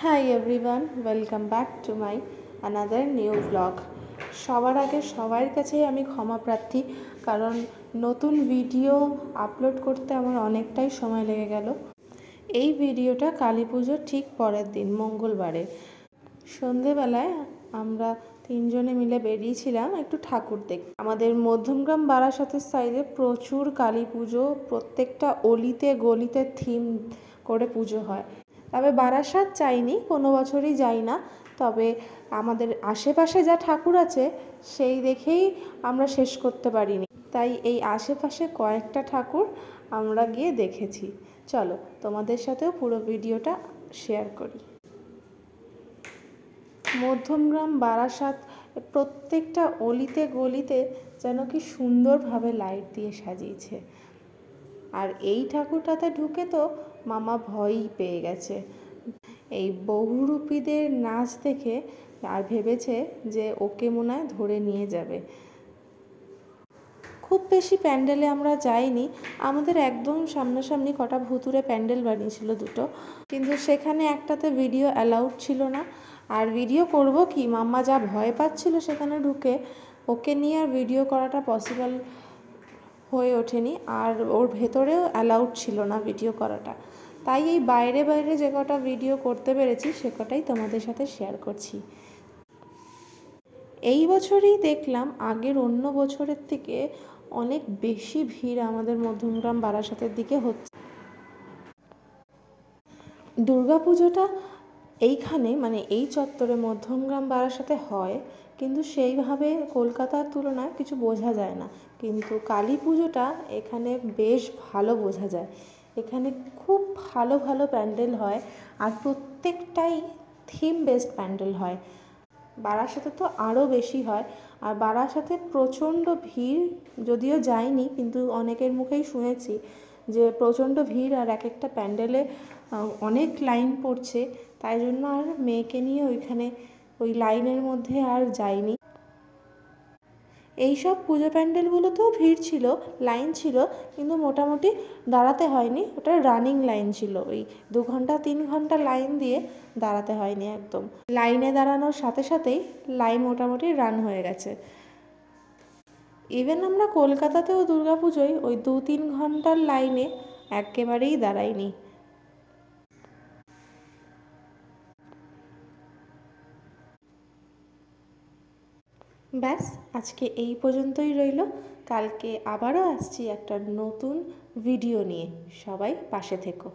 Hi everyone, welcome back to my another new blog. সবার আগে সবার কাছেই আমি ক্ষমা প্রার্থী, কারণ নতুন ভিডিও আপলোড করতে আমার অনেকটাই সময় লেগে গেল। এই ভিডিওটা কালী পুজোর ঠিক পরের দিন, মঙ্গলবারে সন্ধেবেলায় আমরা তিনজনে মিলে বেরিয়েছিলাম একটু ঠাকুর দেখতে। আমাদের মধ্যমগ্রাম বারাসাতের সাইডে প্রচুর কালী পুজো, প্রত্যেকটা অলিতে গলিতে থিম করে পুজো হয়। তবে বারাসাত যাইনি, কোনো বছরই যাই না, তবে আমাদের আশেপাশে যা ঠাকুর আছে সেই দেখেই আমরা শেষ করতে পারিনি, তাই এই আশেপাশে কয়েকটা ঠাকুর আমরা গিয়ে দেখেছি। চলো তোমাদের সাথেও পুরো ভিডিওটা শেয়ার করি। মধ্যমগ্রাম বারাসাত প্রত্যেকটা অলিতে গলিতে যেন কি সুন্দরভাবে লাইট দিয়ে সাজিয়েছে। আর এই ঠাকুরটাতে ঢুকে তো মামা ভয়ই পেয়ে গেছে। এই বহুরূপীদের নাচ দেখে আর ভেবেছে যে ওকে মনে হয় ধরে নিয়ে যাবে। খুব বেশি প্যান্ডেলে আমরা যাইনি, আমাদের একদম সামনাসামনি কটা ভুতুরে প্যান্ডেল বানিয়েছিল দুটো, কিন্তু সেখানে একটাতে ভিডিও অ্যালাউড ছিল না। আর ভিডিও করব কি, মাম্মা যা ভয় পাচ্ছিল সেখানে ঢুকে, ওকে নিয়ে আর ভিডিও করাটা পসিবল হয়ে ওঠেনি। আর ওর ভেতরেও অ্যালাউড ছিল না ভিডিও করাটা, তাই এই বাইরে বাইরে যে কটা ভিডিও করতে পেরেছি সে কটাই তোমাদের সাথে শেয়ার করছি। এই বছরই দেখলাম আগের অন্য বছরের থেকে অনেক বেশি ভিড় আমাদের মধ্যমগ্রাম বারাসাতের দিকে হচ্ছে। দুর্গাপুজোটা এইখানে মানে এই চত্বরে মধ্যমগ্রাম বারাসাতে হয়, কিন্তু সেইভাবে কলকাতার তুলনায় কিছু বোঝা যায় না। কিন্তু কালী পুজোটা এখানে বেশ ভালো বোঝা যায়। এখানে খুব ভালো ভালো প্যান্ডেল হয়, আর প্রত্যেকটাই থিম বেসড প্যান্ডেল হয়। বারাসাতে তো আরও বেশি হয়। আর বারাসাতে প্রচণ্ড ভিড়, যদিও যাইনি কিন্তু অনেকের মুখেই শুনেছি যে প্রচণ্ড ভিড়, আর এক একটা প্যান্ডেলে অনেক লাইন পড়ছে। তাই জন্য আর মেয়েকে নিয়ে ওইখানে ওই লাইনের মধ্যে আর যাইনি। এইসব পুজো প্যান্ডেলগুলোতেও ভিড় ছিল, লাইন ছিল, কিন্তু মোটামুটি দাঁড়াতে হয়নি। ওটা রানিং লাইন ছিল, ওই 2 ঘন্টা 3 ঘন্টা লাইন দিয়ে দাঁড়াতে হয়নি। একদম লাইনে দাঁড়ানোর সাথে সাথেই লাইন মোটামুটি রান হয়ে গেছে। ইভেন আমরা কলকাতাতেও দুর্গাপুজোয় ওই 2-3 ঘন্টার লাইনে একেবারেই দাঁড়াইনি। ব্যাস, আজকে এই পর্যন্তই রইল। কালকে আবারও আসছি একটা নতুন ভিডিও নিয়ে। সবাই পাশে থেকো।